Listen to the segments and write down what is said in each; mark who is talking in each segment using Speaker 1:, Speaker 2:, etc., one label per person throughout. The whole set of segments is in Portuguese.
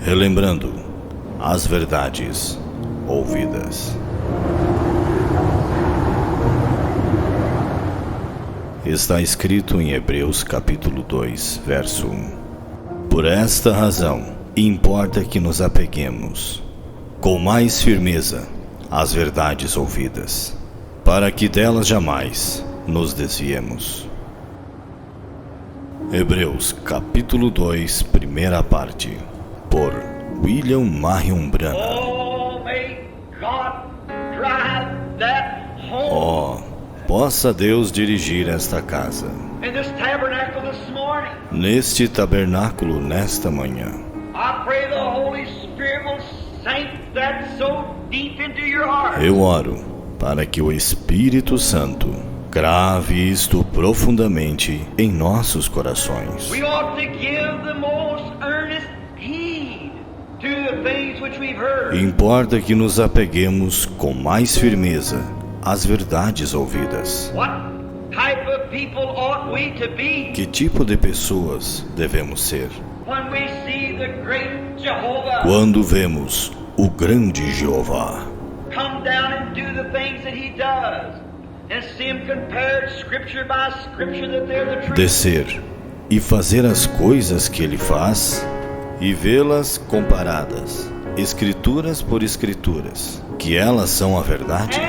Speaker 1: relembrando as verdades ouvidas. Está escrito em Hebreus capítulo 2, verso 1. Por esta razão, importa que nos apeguemos com mais firmeza às verdades ouvidas, para que delas jamais nos desviemos. Hebreus capítulo 2, primeira parte, por William Marion Branham. Possa Deus dirigir esta casa, neste tabernáculo nesta manhã. Eu oro para que o Espírito Santo grave isto profundamente em nossos corações. Importa que nos apeguemos com mais firmeza às verdades ouvidas. Que tipo de pessoas devemos ser quando vemos o grande Jeová descer e fazer as coisas que ele faz e vê-las comparadas, escrituras por escrituras, que elas são a verdade?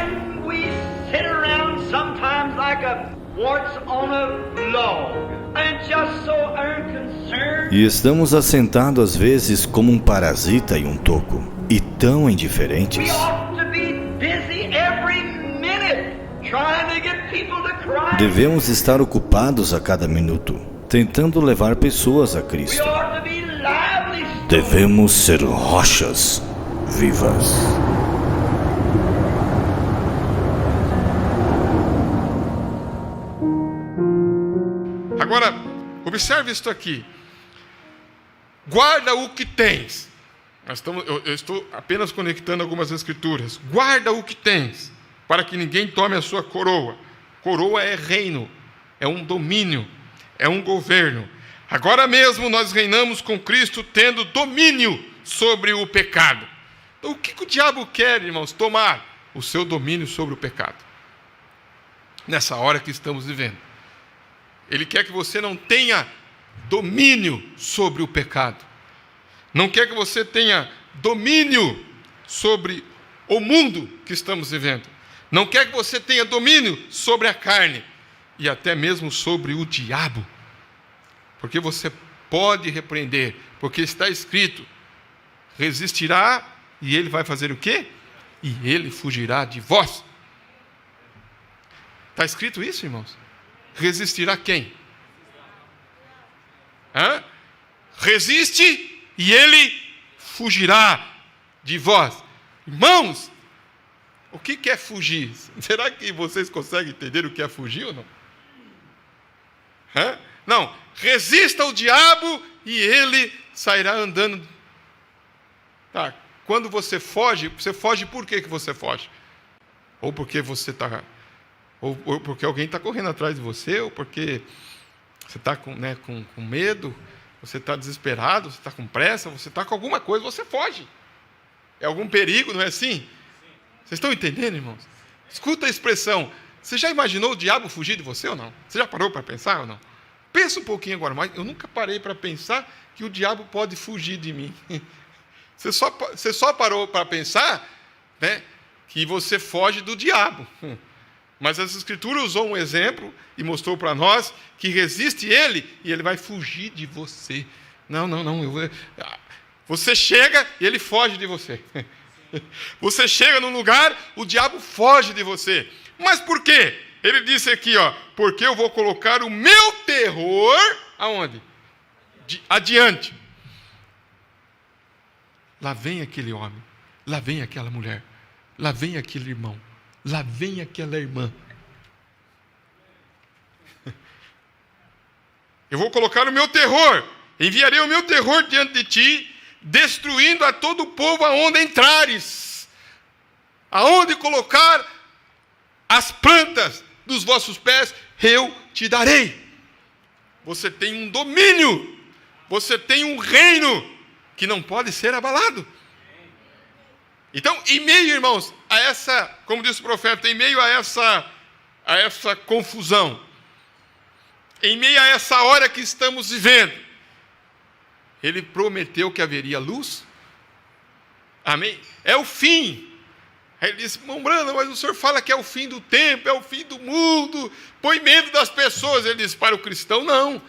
Speaker 1: E estamos assentados às vezes como um parasita em um toco, e tão indiferentes. Devemos estar ocupados a cada minuto, tentando levar pessoas a Cristo. Devemos ser rochas vivas.
Speaker 2: Agora, observe isto aqui. Guarda o que tens. Eu estou apenas conectando algumas escrituras. Guarda o que tens, para que ninguém tome a sua coroa. Coroa é reino, é um domínio, é um governo. Agora mesmo nós reinamos com Cristo, tendo domínio sobre o pecado. Então, o que o diabo quer, irmãos? Tomar o seu domínio sobre o pecado. Nessa hora que estamos vivendo. Ele quer que você não tenha domínio sobre o pecado. Não quer que você tenha domínio sobre o mundo que estamos vivendo. Não quer que você tenha domínio sobre a carne e até mesmo sobre o diabo. Porque você pode repreender, porque está escrito: resistirá e ele vai fazer o quê? E ele fugirá de vós. Está escrito isso, irmãos? Resistirá quem? Resiste e ele fugirá de vós. Irmãos, o que é fugir? Será que vocês conseguem entender o que é fugir ou não? Não, resista ao diabo e ele sairá andando. Tá, quando você foge por que você foge? Ou porque você está... Ou porque alguém está correndo atrás de você, ou porque você está com medo, você está desesperado, você está com pressa, você está com alguma coisa, você foge. É algum perigo, não é assim? Vocês estão entendendo, irmãos? Escuta a expressão. Você já imaginou o diabo fugir de você ou não? Você já parou para pensar ou não? Pensa um pouquinho agora, mas eu nunca parei para pensar que o diabo pode fugir de mim. Você só parou para pensar, né, que você foge do diabo. Mas as Escrituras usou um exemplo e mostrou para nós que resiste ele e ele vai fugir de você. Não. Você chega e ele foge de você. Você chega num lugar, o diabo foge de você. Mas por quê? Ele disse aqui, porque eu vou colocar o meu terror aonde? Adiante. Lá vem aquele homem, lá vem aquela mulher, lá vem aquele irmão. Lá vem aquela irmã. Eu vou colocar o meu terror. Enviarei o meu terror diante de ti, destruindo a todo o povo aonde entrares. Aonde colocar as plantas dos vossos pés, eu te darei. Você tem um domínio. Você tem um reino. que não pode ser abalado. Então, em meio, irmãos, a essa, como disse o profeta, em meio a essa confusão, em meio a essa hora que estamos vivendo, ele prometeu que haveria luz. Amém? É o fim. Aí ele disse, irmão Brandon, mas o senhor fala que é o fim do tempo, é o fim do mundo, põe medo das pessoas. Ele disse, para o cristão não.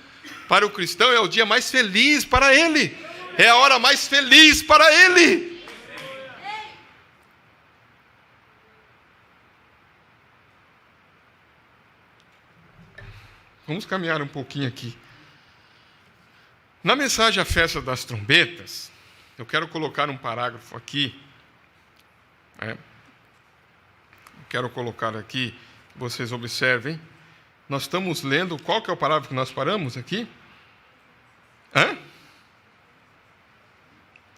Speaker 2: Para o cristão é o dia mais feliz para ele. É a hora mais feliz para ele. Vamos caminhar um pouquinho aqui. Na mensagem à festa das trombetas, eu quero colocar um parágrafo aqui. Quero colocar aqui, que vocês observem. Nós estamos lendo, qual que é o parágrafo que nós paramos aqui?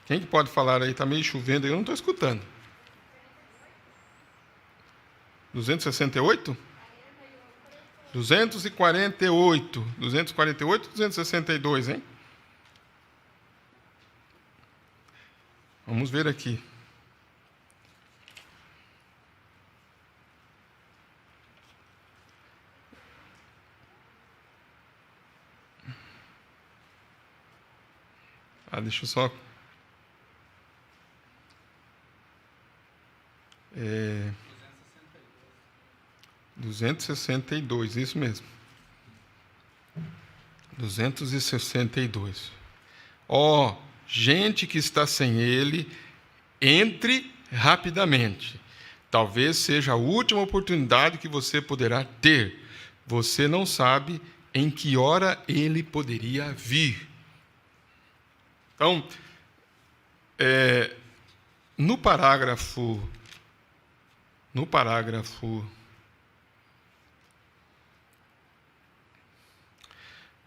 Speaker 2: Quem que pode falar aí? Está meio chovendo, eu não estou escutando. 268? 248. 248, 262, hein? Vamos ver aqui. Deixa eu só... 262, isso mesmo. 262. Ó, gente que está sem ele, entre rapidamente. Talvez seja a última oportunidade que você poderá ter. Você não sabe em que hora ele poderia vir. Então, no parágrafo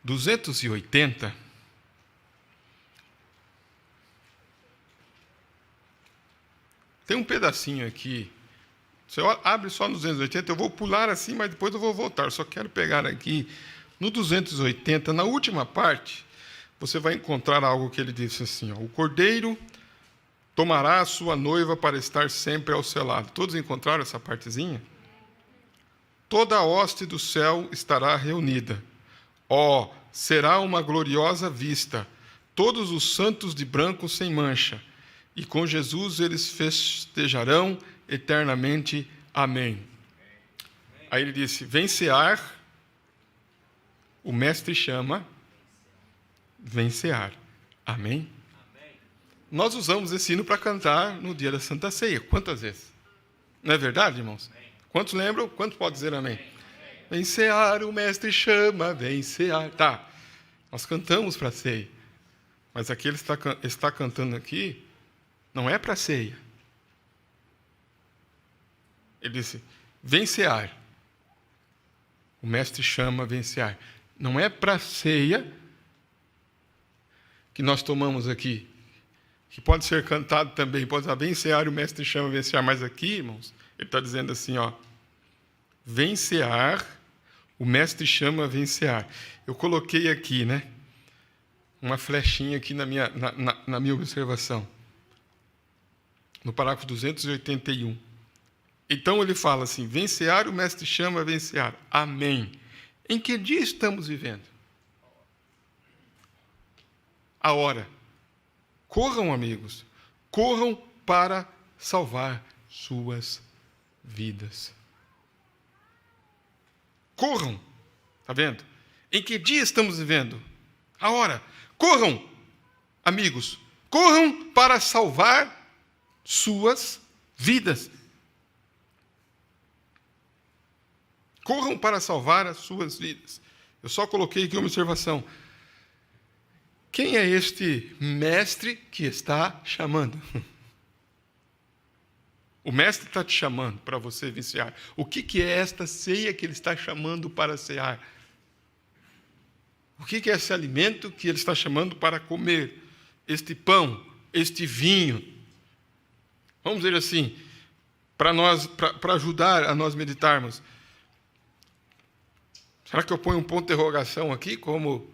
Speaker 2: 280, tem um pedacinho aqui. Você abre só no 280, eu vou pular assim, mas depois eu vou voltar. Eu só quero pegar aqui no 280, na última parte, você vai encontrar algo que ele disse assim, ó, o cordeiro tomará a sua noiva para estar sempre ao seu lado. Todos encontraram essa partezinha? Toda a hoste do céu estará reunida. Ó, será uma gloriosa vista. Todos os santos de branco sem mancha. E com Jesus eles festejarão eternamente. Amém. Aí ele disse, vem cear, o mestre chama, vem cear. Amém? Nós usamos esse hino para cantar no dia da Santa Ceia. Quantas vezes? Não é verdade, irmãos? Quantos lembram? Quantos podem dizer amém? Vem cear, o mestre chama, vem cear. Tá, nós cantamos para a ceia. Mas aqui ele está cantando aqui, não é para a ceia. Ele disse, vem cear. O mestre chama, vem cear. Não é para a ceia que nós tomamos aqui, que pode ser cantado também, pode dizer, vem cear, o mestre chama, vem cear. Mas aqui, irmãos, ele está dizendo assim, ó, vem cear, o mestre chama, vem cear. Eu coloquei aqui, né, uma flechinha aqui na minha observação, no parágrafo 281. Então ele fala assim, vem cear, o mestre chama, vem cear. Amém. Em que dia estamos vivendo? A hora. Corram, amigos, corram para salvar suas vidas. Corram, está vendo? Em que dia estamos vivendo? A hora. Corram, amigos, corram para salvar suas vidas. Corram para salvar as suas vidas. Eu só coloquei aqui uma observação. Quem é este mestre que está chamando? O mestre está te chamando para você vir cear. O que é esta ceia que ele está chamando para cear? O que é esse alimento que ele está chamando para comer? Este pão, este vinho. Vamos dizer assim, para ajudar a nós meditarmos. Será que eu ponho um ponto de interrogação aqui, como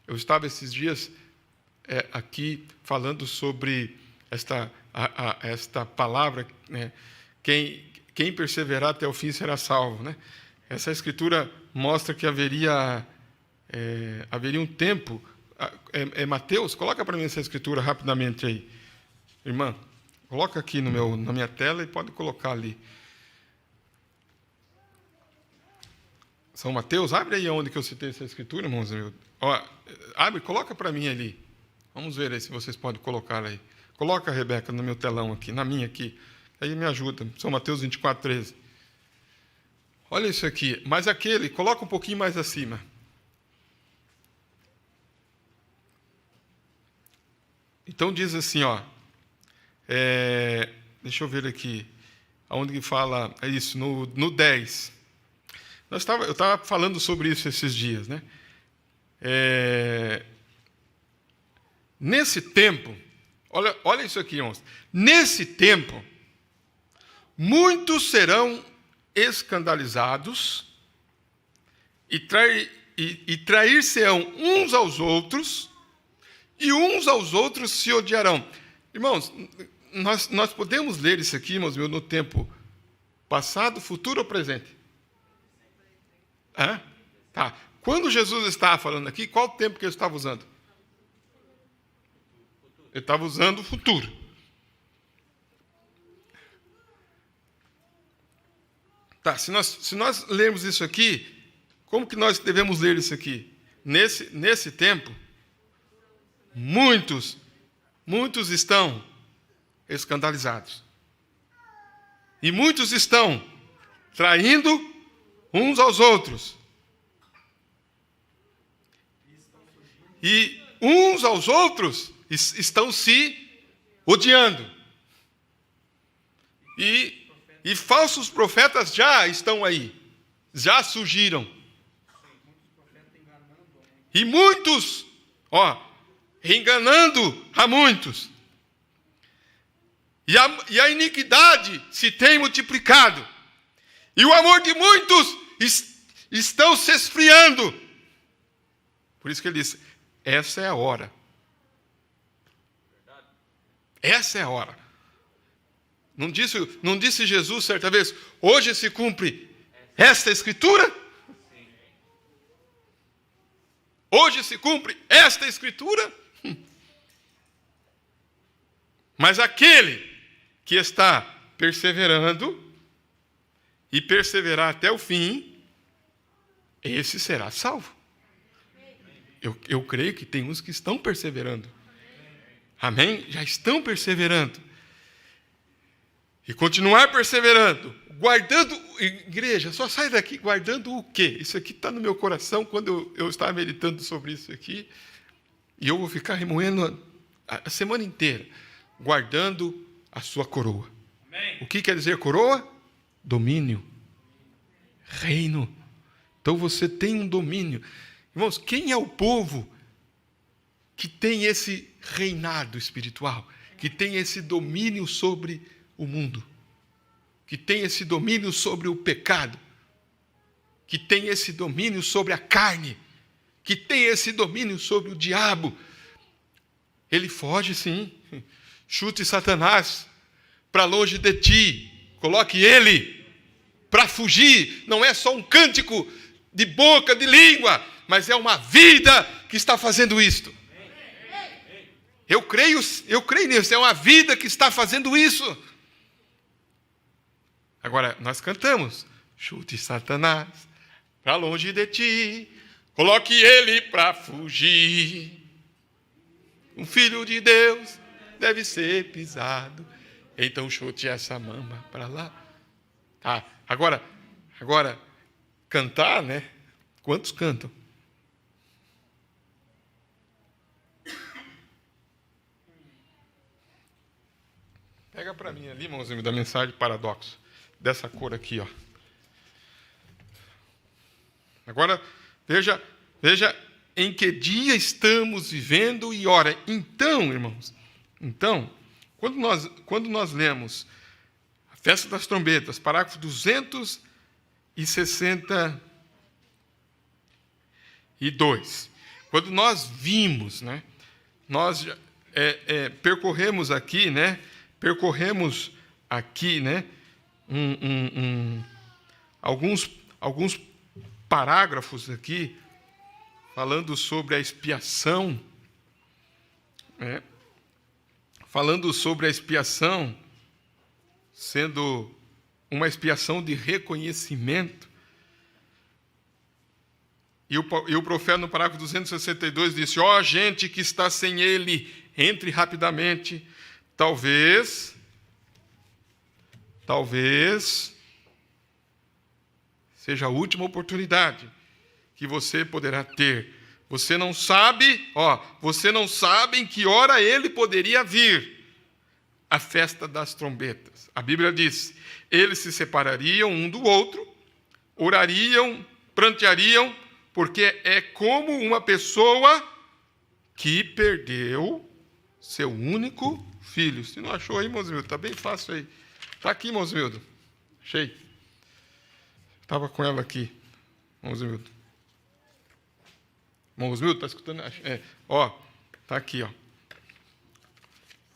Speaker 2: eu estava esses dias aqui falando sobre esta palavra, né? Quem perseverar até o fim será salvo, né? Essa escritura mostra que haveria um tempo. Mateus, coloca para mim essa escritura rapidamente aí, irmã. Coloca aqui na minha tela e pode colocar ali. São Mateus, abre aí onde que eu citei essa escritura, irmãos. Abre, coloca para mim ali. Vamos ver aí se vocês podem colocar aí. Coloca, Rebeca, no meu telão aqui, na minha aqui. Aí me ajuda. São Mateus 24, 13. Olha isso aqui. Mas coloca um pouquinho mais acima. Então diz assim, deixa eu ver aqui, aonde que fala, isso, no 10. Eu estava falando sobre isso esses dias, né? Nesse tempo, olha isso aqui, irmãos. Nesse tempo, muitos serão escandalizados e trair-se-ão uns aos outros, e uns aos outros se odiarão. Irmãos, nós podemos ler isso aqui, irmãos, no tempo passado, futuro ou presente? Tá. Quando Jesus estava falando aqui, qual o tempo que ele estava usando? Ele estava usando o futuro. Tá, se nós lermos isso aqui, como que nós devemos ler isso aqui? Nesse tempo, muitos estão escandalizados. E muitos estão traindo uns aos outros. E uns aos outros estão se odiando. E falsos profetas já estão aí. Já surgiram. E muitos, enganando a muitos. E a iniquidade se tem multiplicado. E o amor de muitos estão se esfriando. Por isso que ele disse, essa é a hora. Essa é a hora. Não disse Jesus certa vez, hoje se cumpre esta escritura? Hoje se cumpre esta escritura? Mas aquele que está perseverando e perseverar até o fim, esse será salvo. Eu creio que tem uns que estão perseverando. Amém? Já estão perseverando. E continuar perseverando, guardando, igreja, só sai daqui guardando o quê? Isso aqui está no meu coração quando eu estava meditando sobre isso aqui, e eu vou ficar remoendo a semana inteira, guardando a sua coroa. Amém. O que quer dizer coroa? Domínio. Reino. Então você tem um domínio. Irmãos, quem é o povo que tem esse reinado espiritual, que tem esse domínio sobre o mundo, que tem esse domínio sobre o pecado, que tem esse domínio sobre a carne, que tem esse domínio sobre o diabo? Ele foge, sim. Chute Satanás para longe de ti, coloque ele para fugir. Não é só um cântico de boca, de língua, mas é uma vida que está fazendo isto. Eu creio nisso, é uma vida que está fazendo isso. Agora, nós cantamos, chute Satanás para longe de ti, coloque ele para fugir. Um filho de Deus deve ser pisado, então chute essa mamba para lá. Tá, agora, cantar, né? Quantos cantam? Pega para mim ali, irmãozinho, da mensagem paradoxo. Dessa cor aqui, ó. Agora, veja em que dia estamos vivendo e ora. Então, irmãos, quando nós lemos a Festa das Trombetas, parágrafo 262, quando nós vimos, né, nós percorremos aqui, né? Alguns parágrafos aqui falando sobre a expiação, né? Falando sobre a expiação sendo uma expiação de reconhecimento. E o profeta, no parágrafo 262, disse: ó, gente que está sem ele, entre rapidamente. Talvez seja a última oportunidade que você poderá ter. Você não sabe em que hora ele poderia vir. A festa das trombetas. A Bíblia diz: eles se separariam um do outro, orariam, pranteariam, porque é como uma pessoa que perdeu seu único filho. Se não achou aí, Mosmildo, está bem fácil aí. Está aqui, Mosmildo. Achei. Estava com ela aqui, Mosmildo. Mosmildo, está escutando? Está aqui, ó.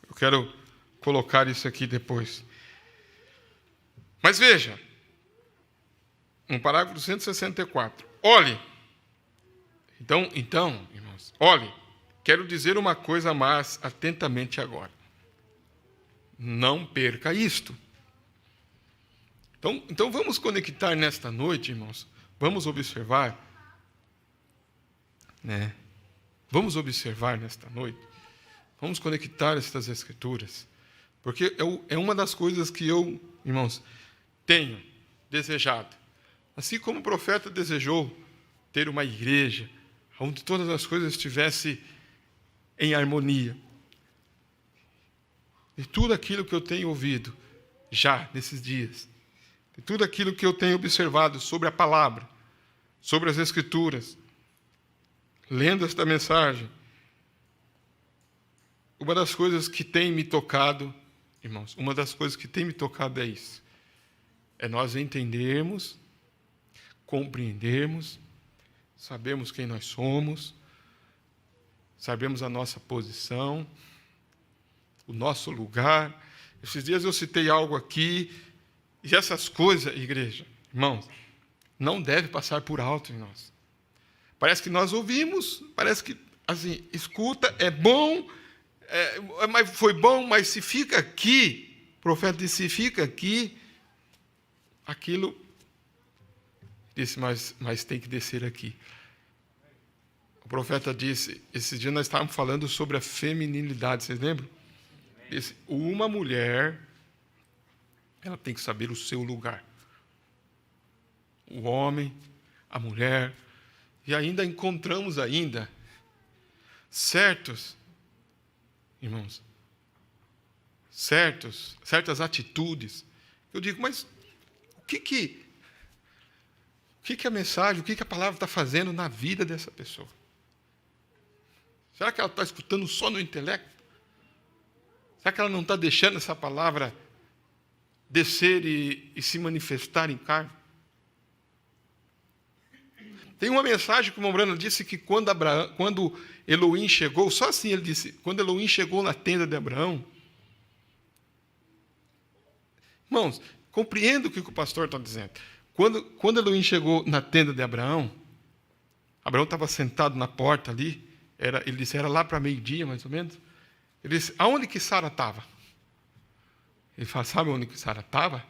Speaker 2: Eu quero colocar isso aqui depois. Mas veja, no parágrafo 264, olhe. Então, irmãos, olhe, quero dizer uma coisa mais atentamente agora. Não perca isto. Então vamos conectar nesta noite, irmãos. Vamos observar, né? Vamos observar nesta noite. Vamos conectar estas escrituras. Porque é uma das coisas que eu, irmãos, tenho desejado. Assim como o profeta desejou ter uma igreja onde todas as coisas estivessem em harmonia. E tudo aquilo que eu tenho ouvido já nesses dias, e tudo aquilo que eu tenho observado sobre a palavra, sobre as escrituras, lendo esta mensagem, uma das coisas que tem me tocado, irmãos, uma das coisas que tem me tocado é isso. É nós entendermos, compreendermos, sabemos quem nós somos, sabemos a nossa posição, o nosso lugar. Esses dias eu citei algo aqui, e essas coisas, igreja, irmãos, não deve passar por alto em nós. Parece que nós ouvimos, parece que, assim, escuta, é bom, mas foi bom, mas se fica aqui, o profeta disse, se fica aqui, aquilo, disse, mas tem que descer aqui. O profeta disse, esse dia nós estávamos falando sobre a feminilidade, vocês lembram? Disse, uma mulher, ela tem que saber o seu lugar. O homem, a mulher, e ainda encontramos certos, irmãos, certas atitudes. Eu digo, mas o que a mensagem, o que a palavra está fazendo na vida dessa pessoa? Será que ela está escutando só no intelecto? Será que ela não está deixando essa palavra descer e se manifestar em carne? Tem uma mensagem que o Mombrano disse que quando Elohim chegou, só assim ele disse, quando Elohim chegou na tenda de Abraão, irmãos, compreenda o que o pastor está dizendo. Quando Elohim chegou na tenda de Abraão estava sentado na porta ali, ele disse, era lá para meio-dia, mais ou menos. Ele disse, aonde que Sara estava? Ele fala, sabe onde que Sara estava?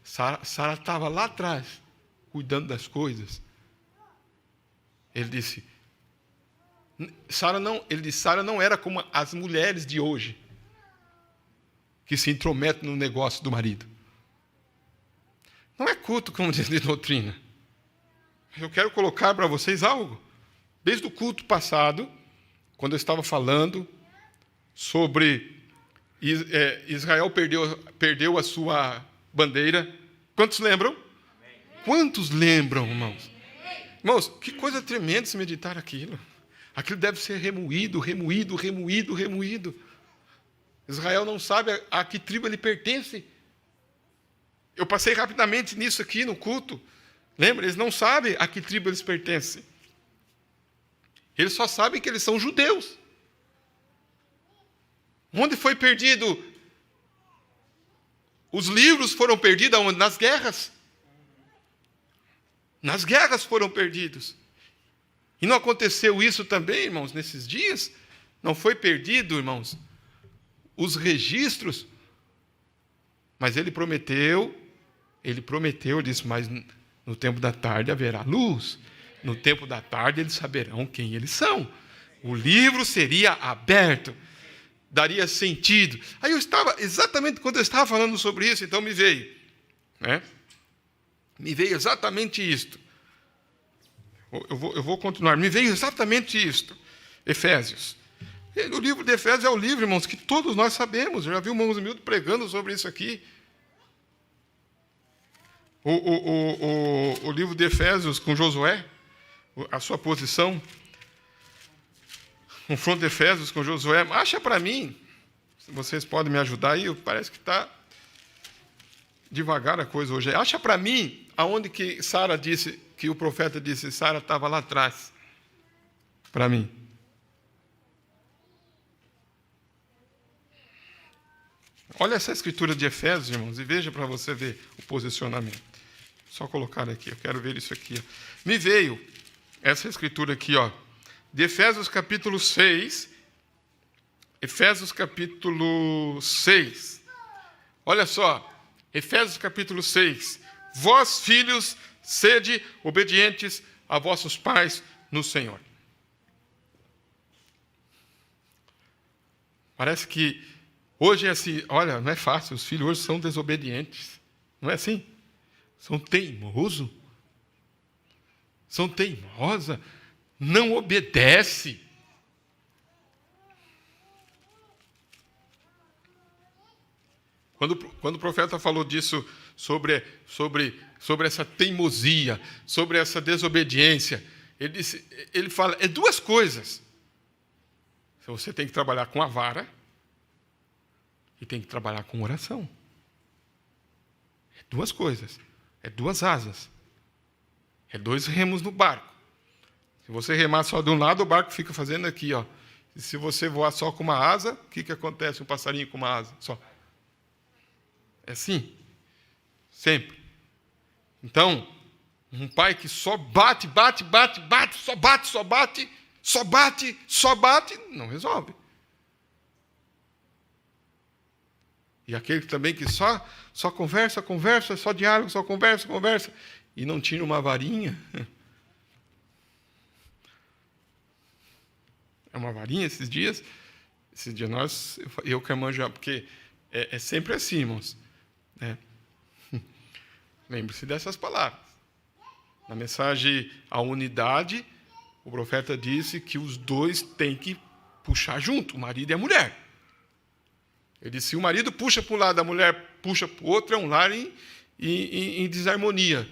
Speaker 2: Sara estava lá atrás, cuidando das coisas. Ele disse, Sara não era como as mulheres de hoje, que se intrometem no negócio do marido. Não é culto, como diz de doutrina. Eu quero colocar para vocês algo. Desde o culto passado, quando eu estava falando sobre Israel perdeu a sua bandeira. Quantos lembram? Quantos lembram, irmãos? Irmãos, que coisa tremenda se meditar aquilo. Aquilo deve ser remoído. Israel não sabe a que tribo ele pertence. Eu passei rapidamente nisso aqui no culto. Lembra? Eles não sabem a que tribo eles pertencem. Eles só sabem que eles são judeus. Onde foi perdido? Os livros foram perdidos aonde? Nas guerras. Nas guerras foram perdidos. E não aconteceu isso também, irmãos, nesses dias? Não foi perdido, irmãos, os registros? Mas ele prometeu, disse, mas no tempo da tarde haverá luz. No tempo da tarde eles saberão quem eles são. O livro seria aberto. Daria sentido. Aí eu estava, exatamente quando eu estava falando sobre isso, então me veio. Né? Me veio exatamente isto. Eu vou continuar. Me veio exatamente isto. Efésios. O livro de Efésios é o livro, irmãos, que todos nós sabemos. Eu já vi o irmão Zimildo pregando sobre isso aqui. O livro de Efésios com Josué, a sua posição, confronto de Efésios com Josué. Acha para mim, se vocês podem me ajudar aí, parece que está devagar a coisa hoje. Acha para mim aonde que Sara disse, que o profeta disse, Sara estava lá atrás. Para mim. Olha essa escritura de Efésios, irmãos, e veja para você ver o posicionamento. Só colocar aqui, eu quero ver isso aqui. Ó. Me veio essa escritura aqui, ó, de Efésios capítulo 6. Efésios capítulo 6. Olha só, Efésios capítulo 6. Vós, filhos, sede obedientes a vossos pais no Senhor. Parece que hoje é assim, olha, não é fácil, os filhos hoje são desobedientes. Não é assim? São teimosos. São teimosa. Não obedece. Quando o profeta falou disso, sobre essa teimosia, sobre essa desobediência, ele fala, é duas coisas. Você tem que trabalhar com a vara e tem que trabalhar com oração. É duas coisas. É duas asas. É dois remos no barco. Se você remar só de um lado, o barco fica fazendo aqui, ó. E se você voar só com uma asa, o que acontece? Um passarinho com uma asa só. É assim. Sempre. Então, um pai que só bate, só bate, não resolve. E aquele também que só conversa, só diálogo, só conversa, e não tira uma varinha. É uma varinha esses dias eu que a irmã já, porque é sempre assim, irmãos. Né? Lembre-se dessas palavras. Na mensagem à unidade, o profeta disse que os dois têm que puxar junto, o marido e a mulher. Ele disse, se o marido puxa para um lado, a mulher puxa para o outro, é um lar em desarmonia.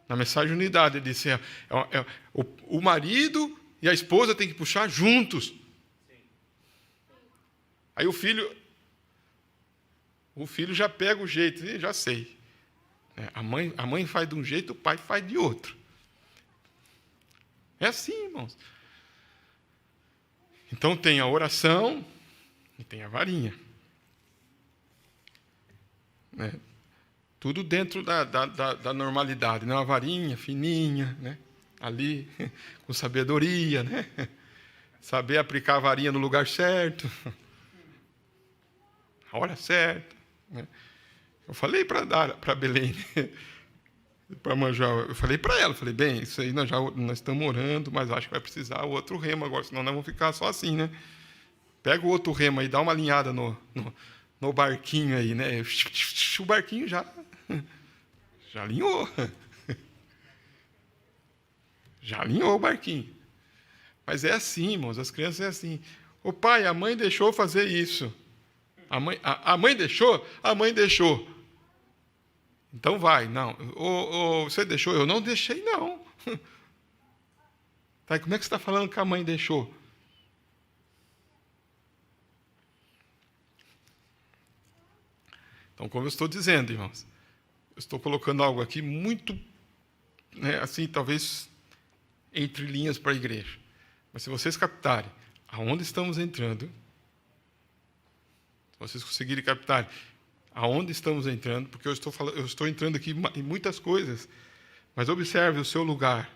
Speaker 2: Na mensagem de unidade, ele disse, o marido e a esposa têm que puxar juntos. Aí o filho já pega o jeito, já sei. A mãe faz de um jeito, o pai faz de outro. É assim, irmãos. Então tem a oração e tem a varinha. Tudo dentro da normalidade, né? Uma varinha fininha, né? Ali, com sabedoria, né? Saber aplicar a varinha no lugar certo, a hora certa. Né? Eu falei para Belém, para Manjá, eu falei para ela, falei, bem, isso aí nós estamos orando, mas acho que vai precisar o outro remo agora, senão nós vamos ficar só assim, né? Pega o outro remo aí, dá uma alinhada no barquinho aí, né? O barquinho já alinhou. Já alinhou o barquinho. Mas é assim, irmãos, as crianças é assim. O pai, a mãe deixou fazer isso. A mãe deixou? A mãe deixou. Então vai, não. Você deixou? Eu não deixei, não. Tá, como é que você está falando que a mãe deixou? Então, como eu estou dizendo, irmãos, eu estou colocando algo aqui muito, assim, talvez entre linhas para a igreja. Mas se vocês captarem aonde estamos entrando, vocês conseguirem captar aonde estamos entrando, porque eu estou entrando aqui em muitas coisas, mas observe o seu lugar,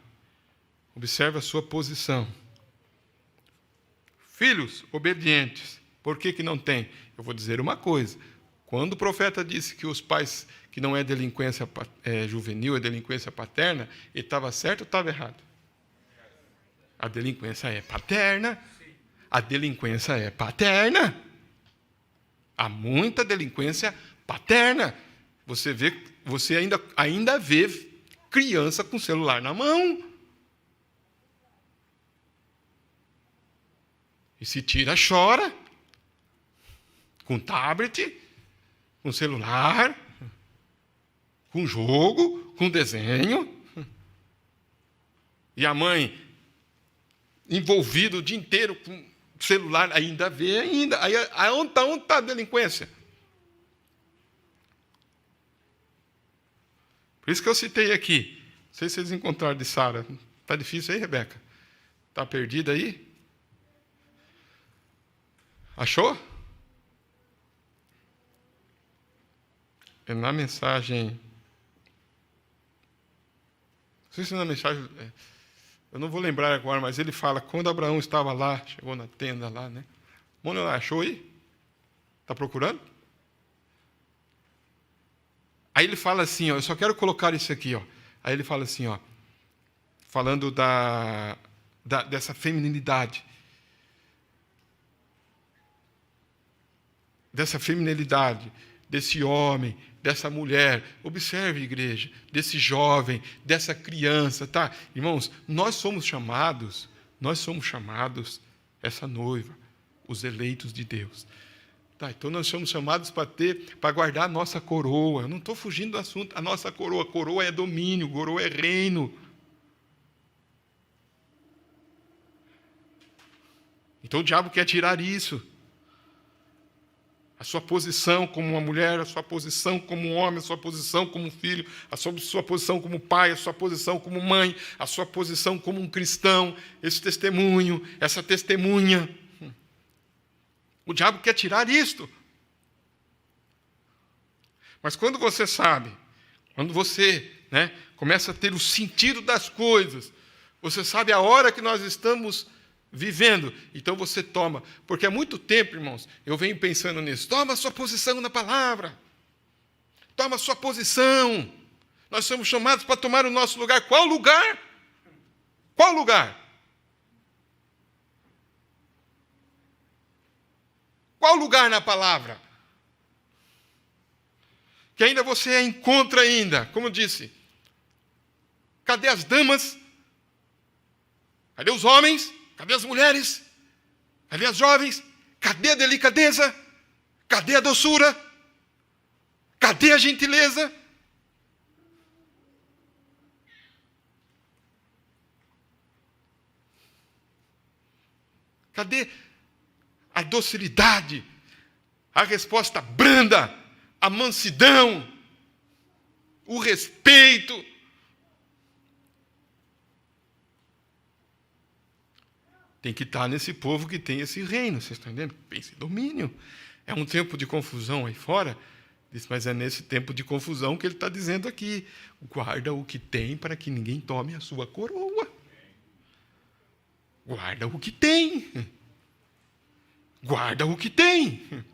Speaker 2: observe a sua posição. Filhos obedientes, por que não tem? Eu vou dizer uma coisa, quando o profeta disse que os pais, que não é delinquência juvenil, é delinquência paterna, ele estava certo ou estava errado? A delinquência é paterna. A delinquência é paterna. Há muita delinquência paterna. Você ainda vê criança com celular na mão. E se tira, chora. Com tablet, com celular, com jogo, com desenho. E a mãe envolvida o dia inteiro com celular, ainda vê ainda. Aí, onde está a delinquência? Por isso que eu citei aqui. Não sei se vocês encontraram de Sara. Está difícil aí, Rebeca? Está perdida aí? Achou? É na mensagem... Não sei se é na mensagem... Eu não vou lembrar agora, mas ele fala, quando Abraão estava lá, chegou na tenda lá, né? Mônica, achou aí? Está procurando? Aí ele fala assim, ó, eu só quero colocar isso aqui, ó. Aí ele fala assim, ó, falando dessa feminilidade. Dessa feminilidade, desse homem, dessa mulher, observe, igreja, desse jovem, dessa criança, tá? Irmãos, nós somos chamados, essa noiva, os eleitos de Deus. Tá, então nós somos chamados para guardar a nossa coroa. Eu não estou fugindo do assunto, a nossa coroa é domínio, coroa é reino. Então o diabo quer tirar isso. A sua posição como uma mulher, a sua posição como um homem, a sua posição como um filho, a sua posição como pai, a sua posição como mãe, a sua posição como um cristão, esse testemunho, essa testemunha. O diabo quer tirar isto. Mas quando você sabe, quando você começa a ter o sentido das coisas, você sabe a hora que nós estamos vivendo, então você toma, porque há muito tempo, irmãos, eu venho pensando nisso, toma a sua posição na palavra, toma a sua posição, nós somos chamados para tomar o nosso lugar. Qual lugar? Qual lugar? Qual lugar na palavra? Que ainda você encontra ainda, como eu disse, cadê as damas? Cadê os homens? Cadê as mulheres? Cadê as jovens? Cadê a delicadeza? Cadê a doçura? Cadê a gentileza? Cadê a docilidade? A resposta branda? A mansidão? O respeito? Tem que estar nesse povo que tem esse reino, vocês estão entendendo? Pense em domínio. É um tempo de confusão aí fora, mas é nesse tempo de confusão que ele está dizendo aqui, guarda o que tem para que ninguém tome a sua coroa. Guarda o que tem. Guarda o que tem.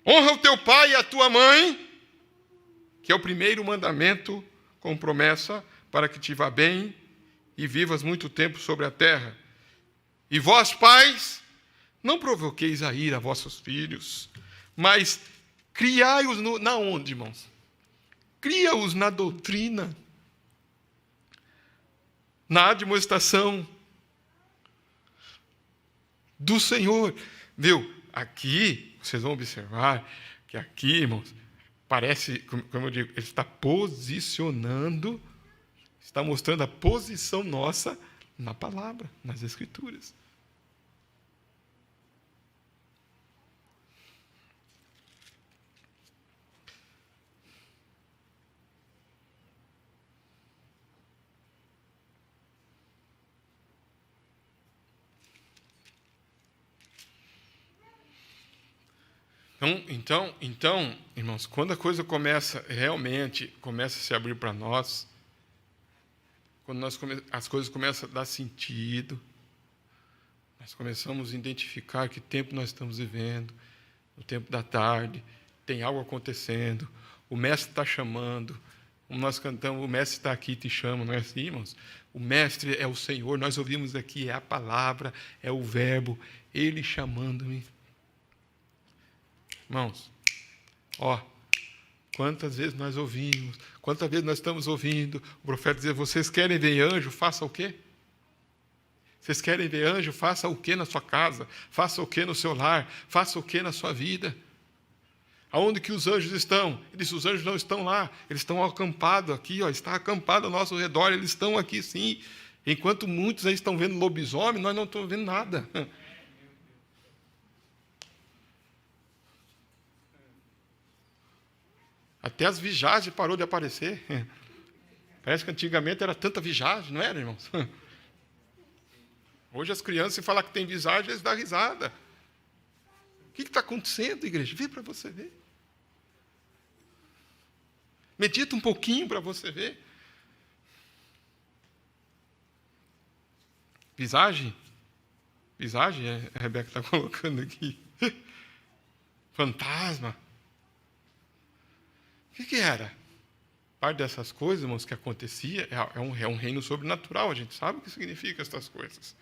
Speaker 2: Honra o teu pai e a tua mãe, que é o primeiro mandamento com promessa para que te vá bem e vivas muito tempo sobre a terra. E vós, pais, não provoqueis a ira a vossos filhos, mas criai-os na onde, irmãos? Cria-os na doutrina, na admoestação do Senhor. Viu? Aqui, vocês vão observar que aqui, irmãos, parece, como eu digo, ele está posicionando, está mostrando a posição nossa na palavra, nas Escrituras. Então, irmãos, quando a coisa realmente começa a se abrir para nós, quando as coisas começam a dar sentido, nós começamos a identificar que tempo nós estamos vivendo, no tempo da tarde, tem algo acontecendo, o mestre está chamando, como nós cantamos, o mestre está aqui e te chama, não é assim, irmãos? O mestre é o Senhor, nós ouvimos aqui, é a palavra, é o verbo, ele chamando-me. Irmãos, quantas vezes nós ouvimos, quantas vezes nós estamos ouvindo o profeta dizer, vocês querem ver anjo, faça o quê? Vocês querem ver anjo, faça o quê na sua casa? Faça o quê no seu lar? Faça o quê na sua vida? Aonde que os anjos estão? Ele disse, os anjos não estão lá, eles estão acampados aqui, está acampado ao nosso redor, eles estão aqui sim. Enquanto muitos aí estão vendo lobisomem, nós não estamos vendo nada. Até as viagens parou de aparecer. Parece que antigamente era tanta viagem, não era, irmãos? Hoje as crianças, se falar que tem visagem, eles dão risada. O que está acontecendo, igreja? Vê para você ver. Medita um pouquinho para você ver. Visagem? Visagem, a Rebeca está colocando aqui. Fantasma. O que era? Parte dessas coisas, irmãos, que acontecia, é um reino sobrenatural. A gente sabe o que significa essas coisas.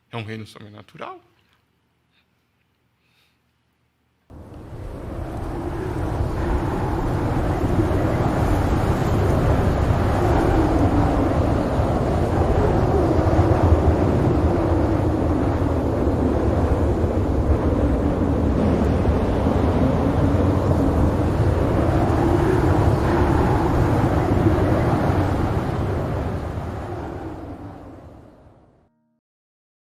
Speaker 2: É um reino sobrenatural.